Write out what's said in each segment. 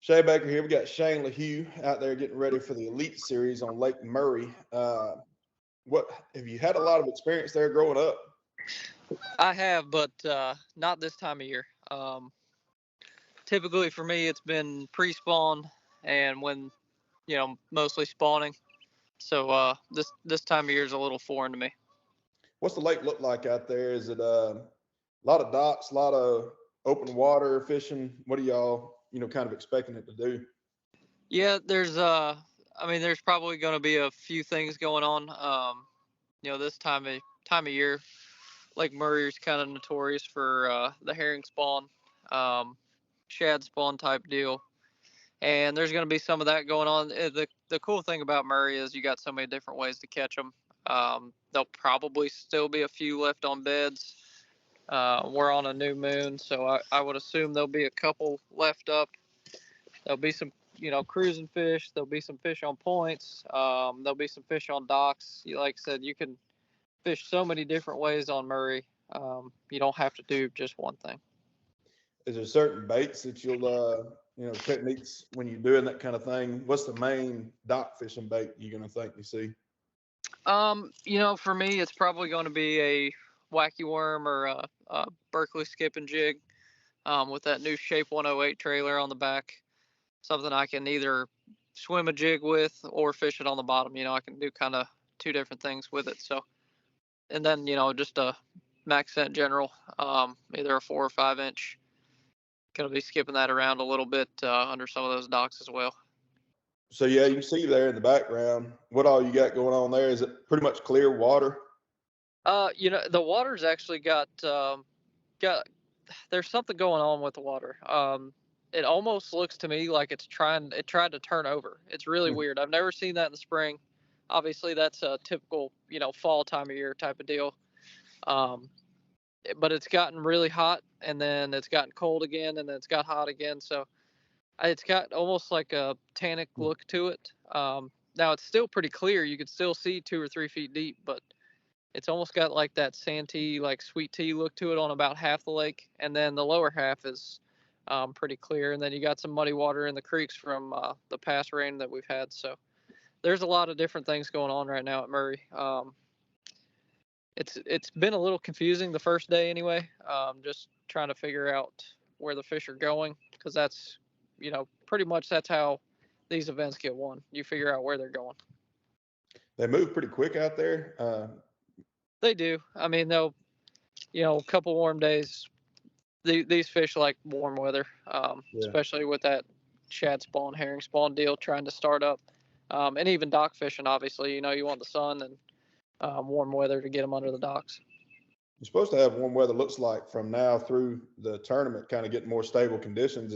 Shaye Baker here. We got Shane LeHew out there getting ready for the Elite Series on Lake Murray. What have you had a lot of experience there growing up? I have, but not this time of year. Typically for me, it's been pre-spawn and when mostly spawning. So this time of year is a little foreign to me. What's the lake look like out there? Is it a lot of docks, a lot of open water fishing? What are y'all kind of expecting it to do? Yeah, there's probably going to be a few things going on. This time of year, Lake Murray is kind of notorious for the herring spawn, shad spawn type deal. And there's going to be some of that going on. The cool thing about Murray is you got so many different ways to catch them. There'll probably still be a few left on beds. We're on a new moon, so I would assume there'll be a couple left up. There'll be some, cruising fish. There'll be some fish on points. There'll be some fish on docks. Like I said, you can fish so many different ways on Murray. You don't have to do just one thing. Is there certain baits that you'll techniques when you're doing that kind of thing? What's the main dock fishing bait you're gonna think you see? For me, it's probably going to be a wacky worm or a Berkeley skip and jig, with that new Shape 108 trailer on the back. Something I can either swim a jig with or fish it on the bottom. I can do kind of two different things with it. So, and then just a max scent general, either a 4 or 5 inch. Going to be skipping that around a little bit under some of those docks as well. So yeah, you can see there in the background what all you got going on there. Is it pretty much clear water? The water's actually got there's something going on with the water. It almost looks to me like it tried to turn over. It's really weird. I've never seen that in the spring. Obviously, that's a typical fall time of year type of deal. But it's gotten really hot, and then it's gotten cold again, and then it's got hot again. So it's got almost like a tannic look to it. Now it's still pretty clear. You can still see 2 or 3 feet deep, but it's almost got like that sand like sweet tea look to it on about half the lake, and then the lower half is pretty clear. And then you got some muddy water in the creeks from the past rain that we've had. So there's a lot of different things going on right now at Murray. It's been a little confusing the first day anyway. Just trying to figure out where the fish are going, because that's pretty much that's how these events get won. You figure out where they're going. They move pretty quick out there. They do. I mean, they'll, a couple warm days. These fish like warm weather, especially with that shad spawn, herring spawn deal trying to start up, and even dock fishing. Obviously, you want the sun and warm weather to get them under the docks. You're supposed to have warm weather, looks like, from now through the tournament, kind of getting more stable conditions.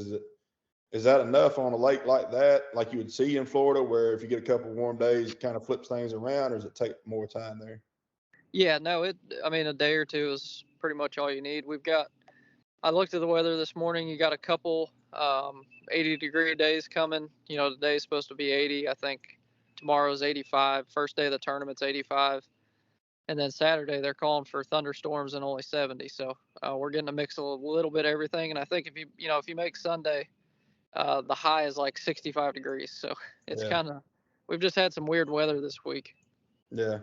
Is that enough on a lake like that, like you would see in Florida, where if you get a couple warm days, it kind of flips things around, or does it take more time there? Yeah, no, a day or two is pretty much all you need. I looked at the weather this morning. You got a couple 80-degree days coming. Today's supposed to be 80. I think tomorrow's 85. First day of the tournament's 85. And then Saturday they're calling for thunderstorms and only 70. So we're getting a mix of a little bit of everything. And I think if you make Sunday, the high is like 65 degrees. So it's we've just had some weird weather this week. Yeah.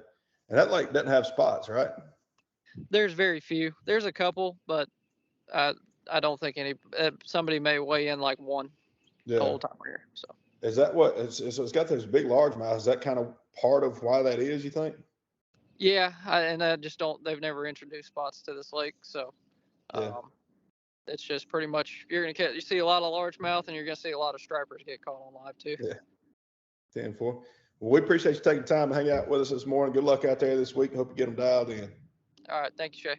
And that lake doesn't have spots, right? There's very few. There's a couple, but I don't think any. Somebody may weigh in like one the whole time we're here. So is that so it's got those big largemouths. Is that kind of part of why that is, you think? Yeah, and I just don't. They've never introduced spots to this lake, so it's just pretty much you see a lot of largemouth, and you're gonna see a lot of stripers get caught on live too. Yeah, 10-4. Well, we appreciate you taking time to hang out with us this morning. Good luck out there this week. Hope you get them dialed in. All right, thank you, Shaye.